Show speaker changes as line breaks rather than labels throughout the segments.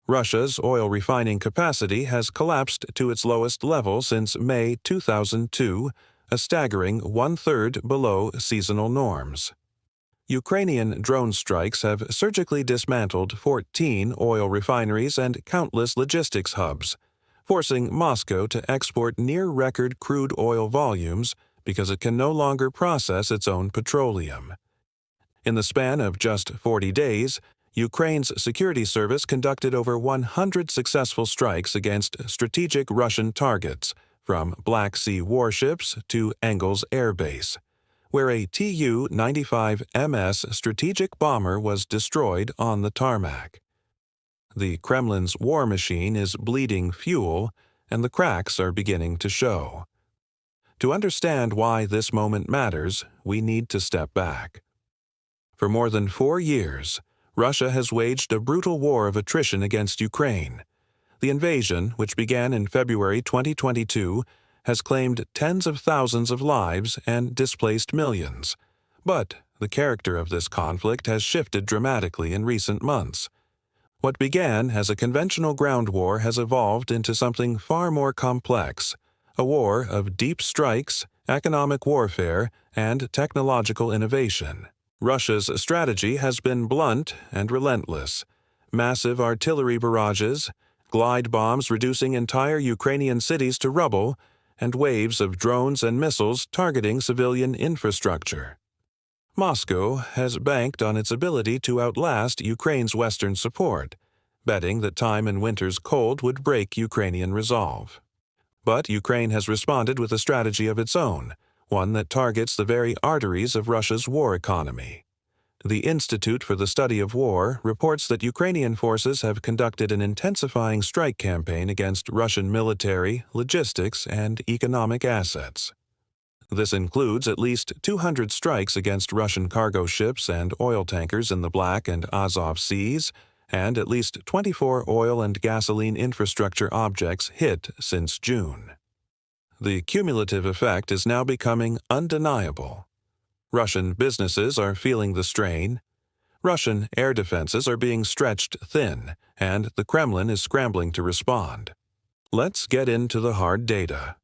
Russia's oil refining capacity has collapsed to its lowest level since May 2002, a staggering one-third below seasonal norms. Ukrainian drone strikes have surgically dismantled 14 oil refineries and countless logistics hubs, forcing Moscow to export near-record crude oil volumes because it can no longer process its own petroleum. In the span of just 40 days, Ukraine's security service conducted over 100 successful strikes against strategic Russian targets, from Black Sea warships to Engels Air Base, where a Tu-95MS strategic bomber was destroyed on the tarmac. The Kremlin's war machine is bleeding fuel, and the cracks are beginning to show. To understand why this moment matters, we need to step back. For more than 4 years, Russia has waged a brutal war of attrition against Ukraine. The invasion, which began in February 2022, has claimed tens of thousands of lives and displaced millions. But the character of this conflict has shifted dramatically in recent months. What began as a conventional ground war has evolved into something far more complex, a war of deep strikes, economic warfare, and technological innovation. Russia's strategy has been blunt and relentless. Massive artillery barrages, glide bombs reducing entire Ukrainian cities to rubble, and waves of drones and missiles targeting civilian infrastructure. Moscow has banked on its ability to outlast Ukraine's Western support, betting that time in winter's cold would break Ukrainian resolve. But Ukraine has responded with a strategy of its own, one that targets the very arteries of Russia's war economy. The Institute for the Study of War reports that Ukrainian forces have conducted an intensifying strike campaign against Russian military, logistics, and economic assets. This includes at least 200 strikes against Russian cargo ships and oil tankers in the Black and Azov Seas, and at least 24 oil and gasoline infrastructure objects hit since June. The cumulative effect is now becoming undeniable. Russian businesses are feeling the strain. Russian air defenses are being stretched thin, and the Kremlin is scrambling to respond. Let's get into the hard data.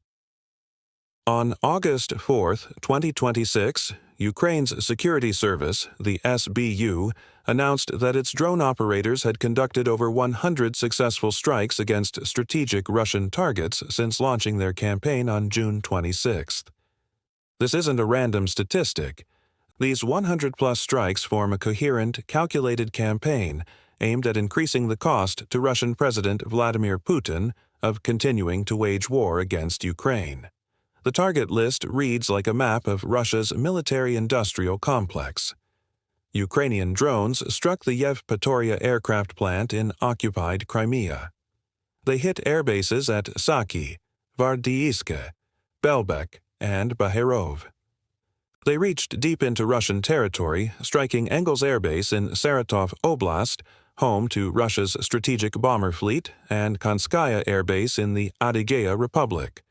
On August 4, 2026, Ukraine's security service, the SBU, announced that its drone operators had conducted over 100 successful strikes against strategic Russian targets since launching their campaign on June 26. This isn't a random statistic. These 100-plus strikes form a coherent, calculated campaign aimed at increasing the cost to Russian President Vladimir Putin of continuing to wage war against Ukraine. The target list reads like a map of Russia's military-industrial complex. Ukrainian drones struck the Yevpatoria aircraft plant in occupied Crimea. They hit airbases at Saki, Gvardiiske, Belbek, and Bahirov. They reached deep into Russian territory, striking Engels Air Base in Saratov Oblast, home to Russia's strategic bomber fleet, and Kanskaya Air Base in the Adygea Republic.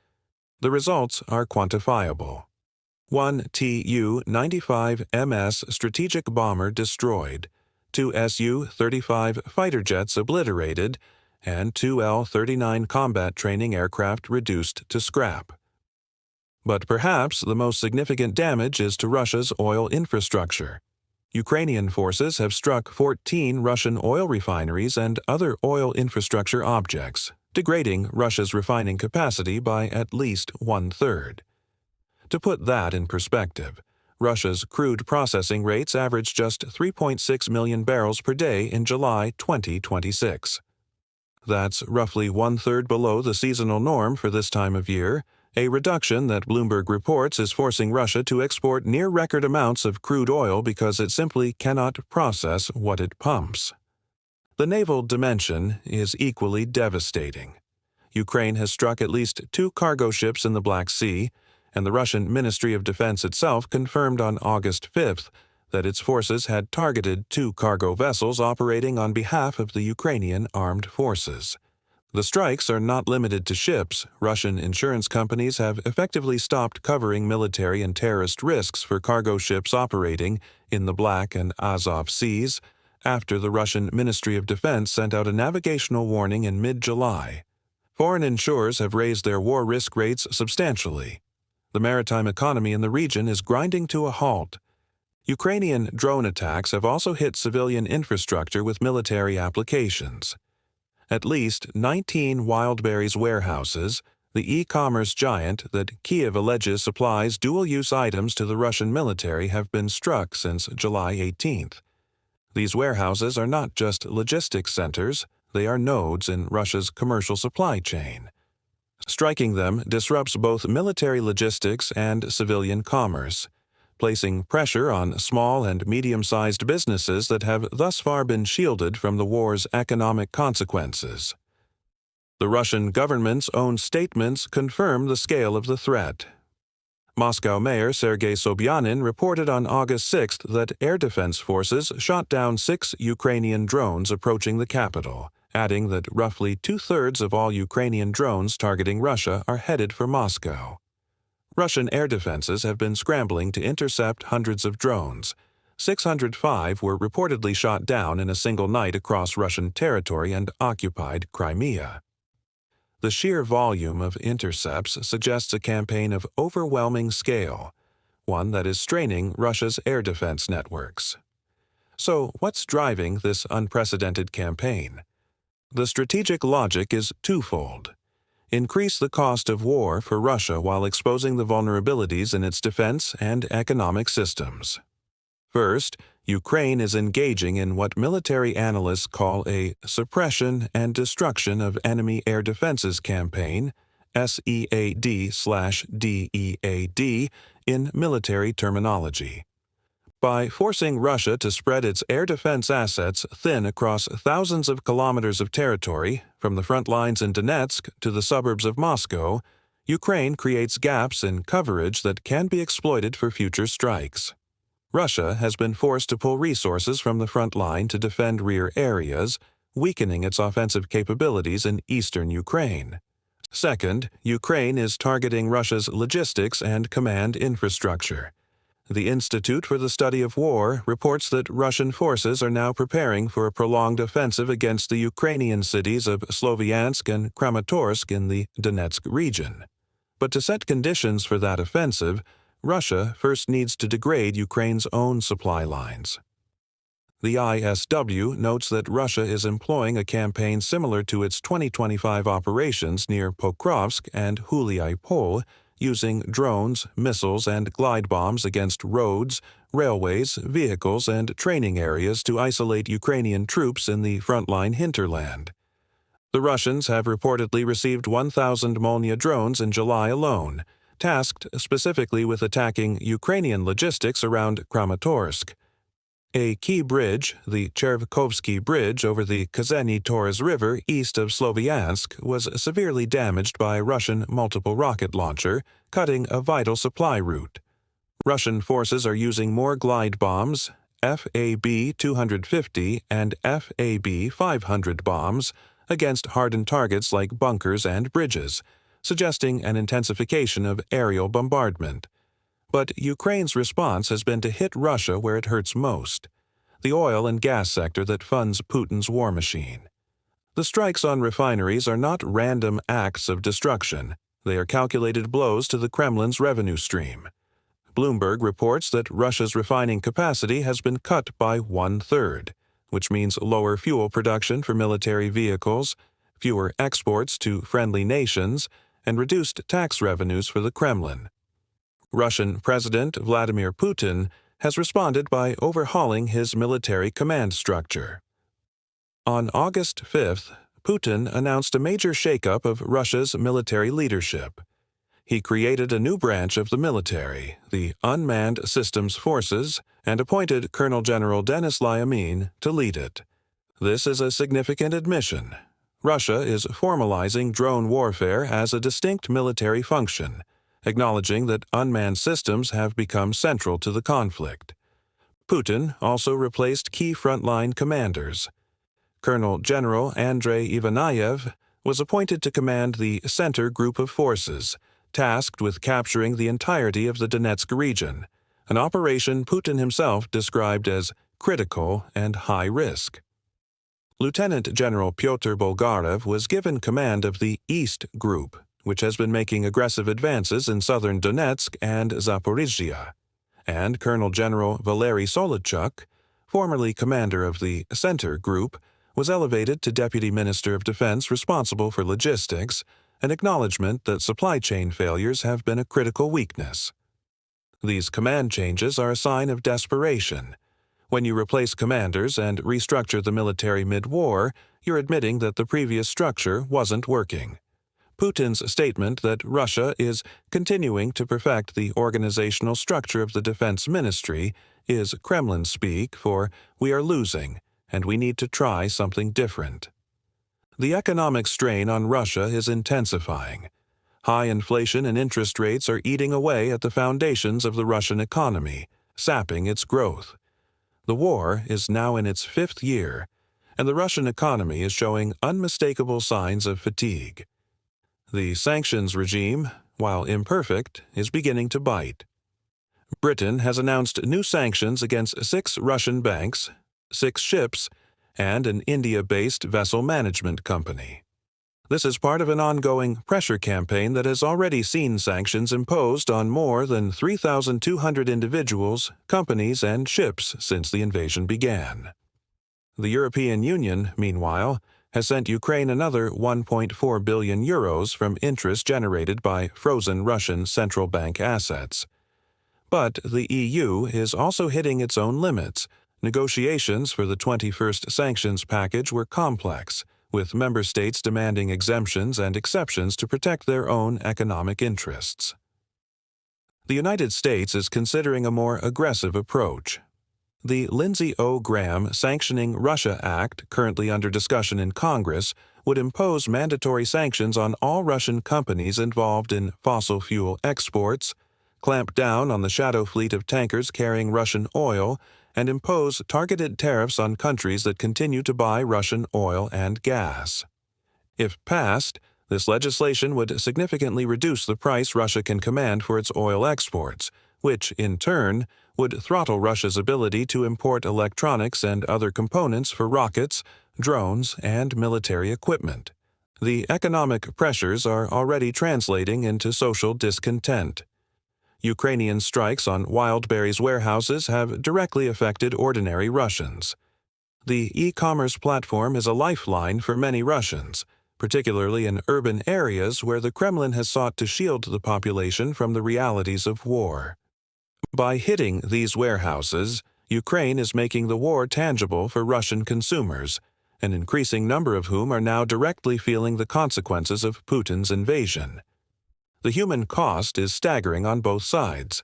The results are quantifiable. 1 Tu-95MS strategic bomber destroyed, 2 Su-35 fighter jets obliterated, and 2 L-39 combat training aircraft reduced to scrap. But perhaps the most significant damage is to Russia's oil infrastructure. Ukrainian forces have struck 14 Russian oil refineries and other oil infrastructure objects, degrading Russia's refining capacity by at least one-third. To put that in perspective, Russia's crude processing rates averaged just 3.6 million barrels per day in July 2026. That's roughly one-third below the seasonal norm for this time of year, a reduction that Bloomberg reports is forcing Russia to export near-record amounts of crude oil because it simply cannot process what it pumps. The naval dimension is equally devastating. Ukraine has struck at least 2 cargo ships in the Black Sea, and the Russian Ministry of Defense itself confirmed on August 5th that its forces had targeted 2 cargo vessels operating on behalf of the Ukrainian armed forces. The strikes are not limited to ships. Russian insurance companies have effectively stopped covering military and terrorist risks for cargo ships operating in the Black and Azov Seas, after the Russian Ministry of Defense sent out a navigational warning in mid-July. Foreign insurers have raised their war risk rates substantially. The maritime economy in the region is grinding to a halt. Ukrainian drone attacks have also hit civilian infrastructure with military applications. At least 19 Wildberries warehouses, the e-commerce giant that Kiev alleges supplies dual-use items to the Russian military, have been struck since July 18th. These warehouses are not just logistics centers, they are nodes in Russia's commercial supply chain. Striking them disrupts both military logistics and civilian commerce, placing pressure on small and medium-sized businesses that have thus far been shielded from the war's economic consequences. The Russian government's own statements confirm the scale of the threat. Moscow Mayor Sergei Sobyanin reported on August 6th that air defense forces shot down 6 Ukrainian drones approaching the capital, adding that roughly 2/3 of all Ukrainian drones targeting Russia are headed for Moscow. Russian air defenses have been scrambling to intercept hundreds of drones. 605 were reportedly shot down in a single night across Russian territory and occupied Crimea. The sheer volume of intercepts suggests a campaign of overwhelming scale, one that is straining Russia's air defense networks. So, what's driving this unprecedented campaign? The strategic logic is twofold. Increase the cost of war for Russia while exposing the vulnerabilities in its defense and economic systems. First, Ukraine is engaging in what military analysts call a suppression and destruction of enemy air defenses campaign, SEAD/DEAD, in military terminology. By forcing Russia to spread its air defense assets thin across thousands of kilometers of territory, from the front lines in Donetsk to the suburbs of Moscow, Ukraine creates gaps in coverage that can be exploited for future strikes. Russia has been forced to pull resources from the front line to defend rear areas, weakening its offensive capabilities in eastern Ukraine. Second, Ukraine is targeting Russia's logistics and command infrastructure. The Institute for the Study of War reports that Russian forces are now preparing for a prolonged offensive against the Ukrainian cities of Sloviansk and Kramatorsk in the Donetsk region. But to set conditions for that offensive, Russia first needs to degrade Ukraine's own supply lines. The ISW notes that Russia is employing a campaign similar to its 2025 operations near Pokrovsk and Huliai-Pol, using drones, missiles, and glide bombs against roads, railways, vehicles, and training areas to isolate Ukrainian troops in the frontline hinterland. The Russians have reportedly received 1,000 Molniya drones in July alone, tasked specifically with attacking Ukrainian logistics around Kramatorsk. A key bridge, the Chervkovsky Bridge over the Kazany-Torres River east of Sloviansk, was severely damaged by a Russian multiple rocket launcher, cutting a vital supply route. Russian forces are using more glide bombs, FAB-250 and FAB-500 bombs, against hardened targets like bunkers and bridges, suggesting an intensification of aerial bombardment. But Ukraine's response has been to hit Russia where it hurts most, the oil and gas sector that funds Putin's war machine. The strikes on refineries are not random acts of destruction. They are calculated blows to the Kremlin's revenue stream. Bloomberg reports that Russia's refining capacity has been cut by 1/3, which means lower fuel production for military vehicles, fewer exports to friendly nations, and reduced tax revenues for the Kremlin. Russian President Vladimir Putin has responded by overhauling his military command structure. On August 5th, Putin announced a major shakeup of Russia's military leadership. He created a new branch of the military, the Unmanned Systems Forces, and appointed Colonel General Denis Lyamin to lead it. This is a significant admission. Russia is formalizing drone warfare as a distinct military function, acknowledging that unmanned systems have become central to the conflict. Putin also replaced key frontline commanders. Colonel General Andrei Ivanayev was appointed to command the Center Group of Forces, tasked with capturing the entirety of the Donetsk region, an operation Putin himself described as critical, and high risk. Lieutenant General Pyotr Bolgarev was given command of the East Group, which has been making aggressive advances in southern Donetsk and Zaporizhzhia, and Colonel General Valery Solichuk, formerly commander of the Center Group, was elevated to Deputy Minister of Defense responsible for logistics, an acknowledgement that supply chain failures have been a critical weakness. These command changes are a sign of desperation. When you replace commanders and restructure the military mid-war, you're admitting that the previous structure wasn't working. Putin's statement that Russia is continuing to perfect the organizational structure of the defense ministry is Kremlin speak for "we are losing, and we need to try something different." The economic strain on Russia is intensifying. High inflation and interest rates are eating away at the foundations of the Russian economy, sapping its growth. The war is now in its 5th year, and the Russian economy is showing unmistakable signs of fatigue. The sanctions regime, while imperfect, is beginning to bite. Britain has announced new sanctions against 6 Russian banks, 6 ships, and an India-based vessel management company. This is part of an ongoing pressure campaign that has already seen sanctions imposed on more than 3,200 individuals, companies, and ships since the invasion began. The European Union, meanwhile, has sent Ukraine another 1.4 billion euros from interest generated by frozen Russian central bank assets. But the EU is also hitting its own limits. Negotiations for the 21st sanctions package were complex, with member states demanding exemptions and exceptions to protect their own economic interests. The United States is considering a more aggressive approach. The Lindsey O. Graham Sanctioning Russia Act, currently under discussion in Congress, would impose mandatory sanctions on all Russian companies involved in fossil fuel exports, clamp down on the shadow fleet of tankers carrying Russian oil, and impose targeted tariffs on countries that continue to buy Russian oil and gas. If passed, this legislation would significantly reduce the price Russia can command for its oil exports, which, in turn, would throttle Russia's ability to import electronics and other components for rockets, drones, and military equipment. The economic pressures are already translating into social discontent. Ukrainian strikes on Wildberries warehouses have directly affected ordinary Russians. The e-commerce platform is a lifeline for many Russians, particularly in urban areas where the Kremlin has sought to shield the population from the realities of war. By hitting these warehouses, Ukraine is making the war tangible for Russian consumers, an increasing number of whom are now directly feeling the consequences of Putin's invasion. The human cost is staggering on both sides.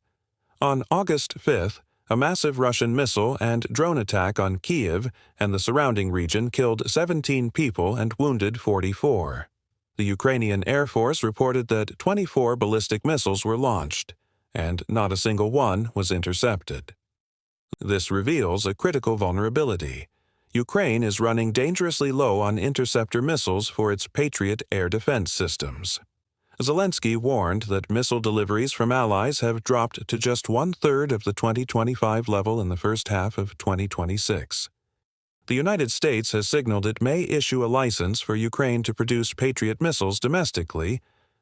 On August 5th, a massive Russian missile and drone attack on Kyiv and the surrounding region killed 17 people and wounded 44. The Ukrainian Air Force reported that 24 ballistic missiles were launched, and not a single one was intercepted. This reveals a critical vulnerability. Ukraine is running dangerously low on interceptor missiles for its Patriot air defense systems. Zelensky warned that missile deliveries from allies have dropped to just 1/3 of the 2025 level in the first half of 2026. The United States has signaled it may issue a license for Ukraine to produce Patriot missiles domestically,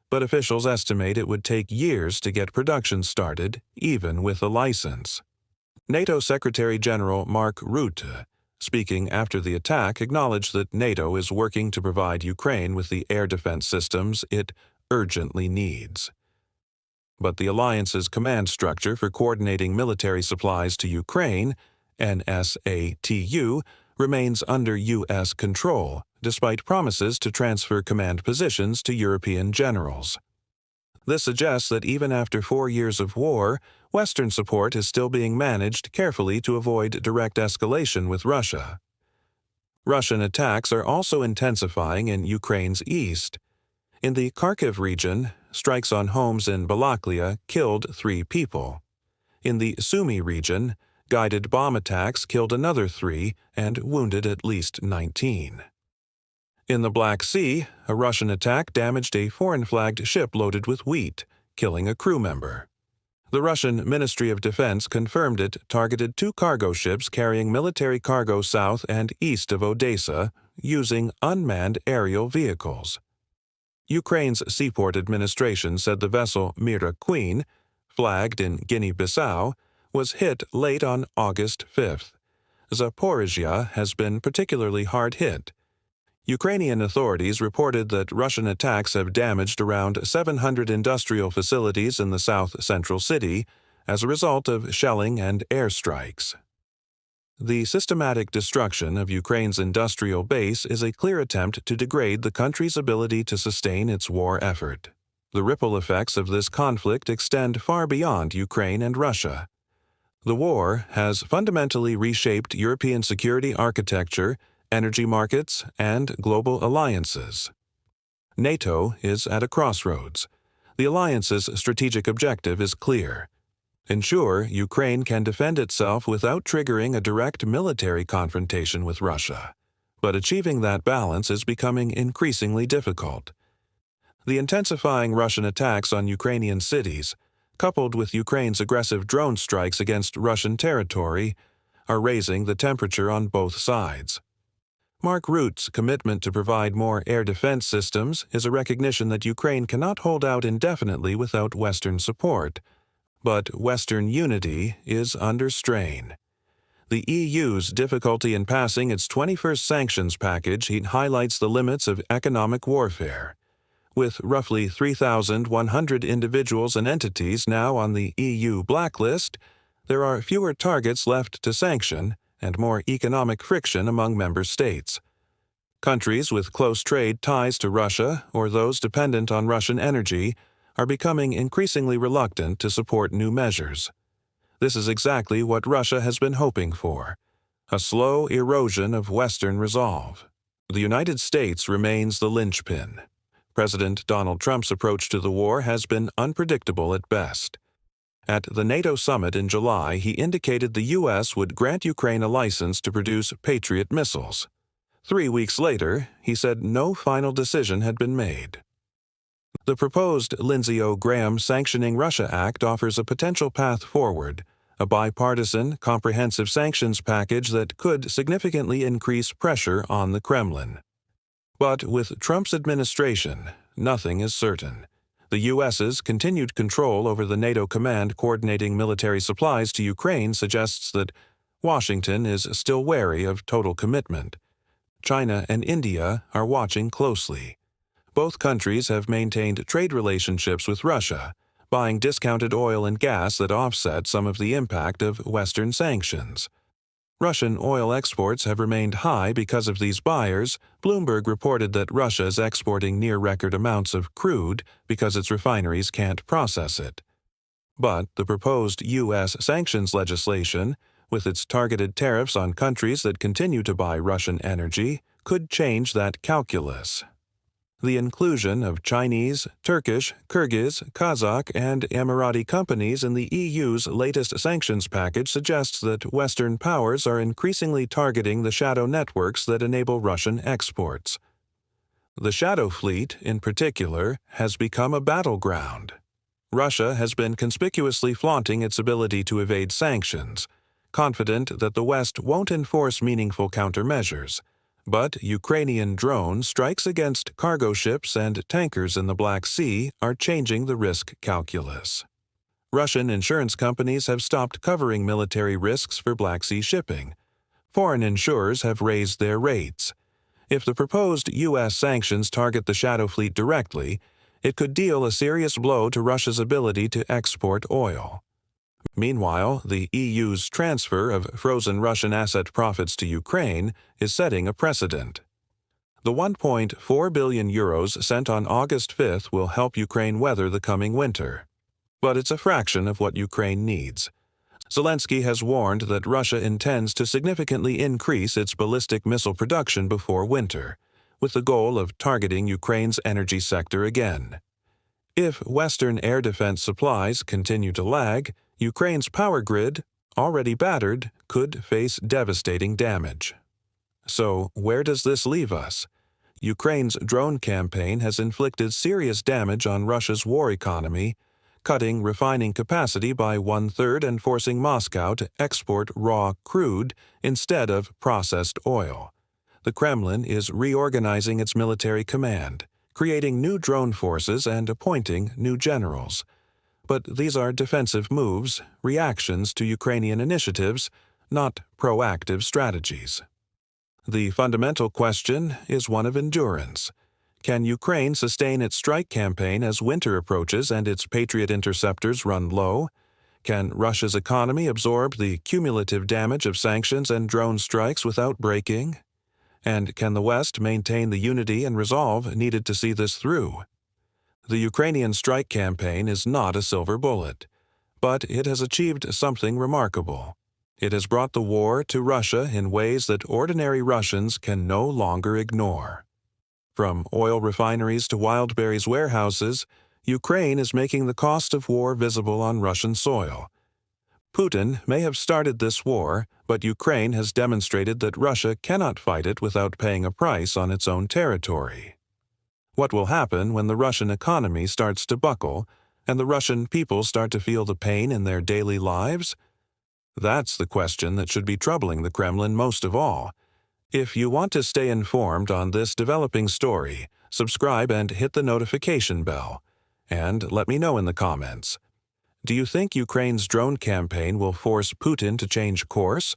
but officials estimate it would take years to get production started, even with a license. NATO Secretary General Mark Rutte, speaking after the attack, acknowledged that NATO is working to provide Ukraine with the air defense systems it urgently needs. But the alliance's command structure for coordinating military supplies to Ukraine, NSATU, remains under U.S. control, despite promises to transfer command positions to European generals. This suggests that even after 4 years of war, Western support is still being managed carefully to avoid direct escalation with Russia. Russian attacks are also intensifying in Ukraine's east. In the Kharkiv region, strikes on homes in Balaklia killed 3 people. In the Sumy region, guided bomb attacks killed another 3 and wounded at least 19. In the Black Sea, a Russian attack damaged a foreign-flagged ship loaded with wheat, killing a crew member. The Russian Ministry of Defense confirmed it targeted 2 cargo ships carrying military cargo south and east of Odessa using unmanned aerial vehicles. Ukraine's Seaport Administration said the vessel Mira Queen, flagged in Guinea-Bissau, was hit late on August 5th. Zaporizhia has been particularly hard hit. Ukrainian authorities reported that Russian attacks have damaged around 700 industrial facilities in the south-central city as a result of shelling and airstrikes. The systematic destruction of Ukraine's industrial base is a clear attempt to degrade the country's ability to sustain its war effort. The ripple effects of this conflict extend far beyond Ukraine and Russia. The war has fundamentally reshaped European security architecture, energy markets, and global alliances. NATO is at a crossroads. The alliance's strategic objective is clear: ensure Ukraine can defend itself without triggering a direct military confrontation with Russia. But achieving that balance is becoming increasingly difficult. The intensifying Russian attacks on Ukrainian cities, coupled with Ukraine's aggressive drone strikes against Russian territory, are raising the temperature on both sides. Mark Rutte's commitment to provide more air defense systems is a recognition that Ukraine cannot hold out indefinitely without Western support. But Western unity is under strain. The EU's difficulty in passing its 21st sanctions package highlights the limits of economic warfare. With roughly 3,100 individuals and entities now on the EU blacklist, there are fewer targets left to sanction and more economic friction among member states. Countries with close trade ties to Russia or those dependent on Russian energy are becoming increasingly reluctant to support new measures. This is exactly what Russia has been hoping for: a slow erosion of Western resolve. The United States remains the linchpin. President Donald Trump's approach to the war has been unpredictable at best. At the NATO summit in July, he indicated the U.S. would grant Ukraine a license to produce Patriot missiles. 3 weeks later, he said no final decision had been made. The proposed Lindsey Graham Sanctioning Russia Act offers a potential path forward, a bipartisan, comprehensive sanctions package that could significantly increase pressure on the Kremlin. But with Trump's administration, nothing is certain. The U.S.'s continued control over the NATO command coordinating military supplies to Ukraine suggests that Washington is still wary of total commitment. China and India are watching closely. Both countries have maintained trade relationships with Russia, buying discounted oil and gas that offset some of the impact of Western sanctions. Russian oil exports have remained high because of these buyers. Bloomberg reported that Russia is exporting near-record amounts of crude because its refineries can't process it. But the proposed U.S. sanctions legislation, with its targeted tariffs on countries that continue to buy Russian energy, could change that calculus. The inclusion of Chinese, Turkish, Kyrgyz, Kazakh, and Emirati companies in the EU's latest sanctions package suggests that Western powers are increasingly targeting the shadow networks that enable Russian exports. The Shadow Fleet, in particular, has become a battleground. Russia has been conspicuously flaunting its ability to evade sanctions, confident that the West won't enforce meaningful countermeasures. But Ukrainian drone strikes against cargo ships and tankers in the Black Sea are changing the risk calculus. Russian insurance companies have stopped covering military risks for Black Sea shipping. Foreign insurers have raised their rates. If the proposed U.S. sanctions target the Shadow Fleet directly, it could deal a serious blow to Russia's ability to export oil. Meanwhile, the EU's transfer of frozen Russian asset profits to Ukraine is setting a precedent. The 1.4 billion euros sent on August 5th will help Ukraine weather the coming winter. But it's a fraction of what Ukraine needs. Zelensky has warned that Russia intends to significantly increase its ballistic missile production before winter, with the goal of targeting Ukraine's energy sector again. If Western air defense supplies continue to lag, Ukraine's power grid, already battered, could face devastating damage. So, where does this leave us? Ukraine's drone campaign has inflicted serious damage on Russia's war economy, cutting refining capacity by 1/3 and forcing Moscow to export raw crude instead of processed oil. The Kremlin is reorganizing its military command, creating new drone forces and appointing new generals. But these are defensive moves, reactions to Ukrainian initiatives, not proactive strategies. The fundamental question is one of endurance. Can Ukraine sustain its strike campaign as winter approaches and its Patriot interceptors run low? Can Russia's economy absorb the cumulative damage of sanctions and drone strikes without breaking? And can the West maintain the unity and resolve needed to see this through? The Ukrainian strike campaign is not a silver bullet, but it has achieved something remarkable. It has brought the war to Russia in ways that ordinary Russians can no longer ignore. From oil refineries to Wildberries warehouses, Ukraine is making the cost of war visible on Russian soil. Putin may have started this war, but Ukraine has demonstrated that Russia cannot fight it without paying a price on its own territory. What will happen when the Russian economy starts to buckle and the Russian people start to feel the pain in their daily lives? That's the question that should be troubling the Kremlin most of all. If you want to stay informed on this developing story, subscribe and hit the notification bell. And let me know in the comments. Do you think Ukraine's drone campaign will force Putin to change course?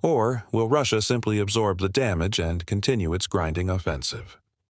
Or will Russia simply absorb the damage and continue its grinding offensive?